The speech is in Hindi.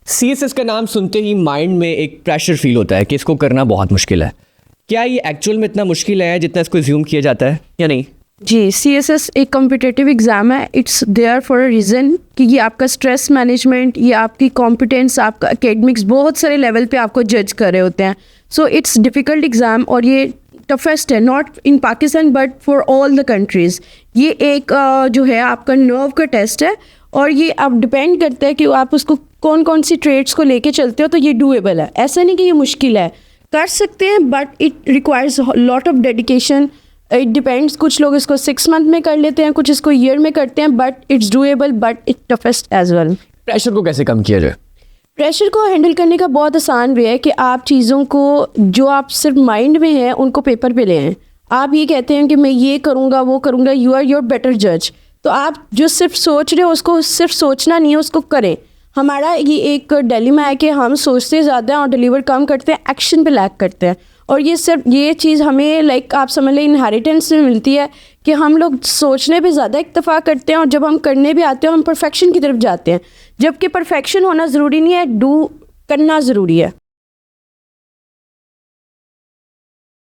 CSS का नाम सुनते ही माइंड में एक प्रेशर फील होता है कि इसको करना बहुत मुश्किल है। क्या ये एक्चुअल में इतना मुश्किल है जितना इसको ज्यूम किया जाता है या नहीं? जी, CSS एक कॉम्पिटिटिव एग्ज़ाम है। It's there for a reason कि ये आपका स्ट्रेस मैनेजमेंट, ये आपकी कॉम्पिटेंस, आपका एकेडमिक्स, बहुत सारे लेवल पे आपको जज कर रहे होते हैं। सो इट्स डिफ़िकल्ट एग्ज़ाम और ये टफेस्ट है, not in Pakistan but for all the countries. ये एक जो है आपका नर्व का टेस्ट है और ये आप डिपेंड करता है कि आप उसको कौन कौन सी ट्रेड्स को लेके चलते हो। तो ये डूएबल है, ऐसा नहीं कि ये मुश्किल है, कर सकते हैं, but it requires lot of dedication. It depends, कुछ लोग इसको 6 मंथ में कर लेते हैं, कुछ इसको ईयर में करते हैं, but it's doable, but it toughest as well. Pressure को कैसे कम किया जाए? प्रेशर को हैंडल करने का बहुत आसान वे है कि आप चीज़ों को जो आप सिर्फ माइंड में हैं उनको पेपर पे ले आएं। आप ये कहते हैं कि मैं ये करूँगा वो करूँगा, यू आर योर बेटर जज। तो आप जो सिर्फ सोच रहे हो उसको सिर्फ सोचना नहीं है, उसको करें। हमारा ये एक डिलेमा है कि हम सोचते ज़्यादा हैं और डिलीवर कम करते हैं, एक्शन पे लैक करते हैं। और ये सिर्फ ये चीज़ हमें लाइक आप समझ लें इनहेरिटेंस में मिलती है कि हम लोग सोचने पे ज़्यादा इत्तेफाक करते हैं और जब हम करने भी आते हैं हम परफेक्शन की तरफ जाते हैं, जबकि परफेक्शन होना ज़रूरी नहीं है, डू करना ज़रूरी है।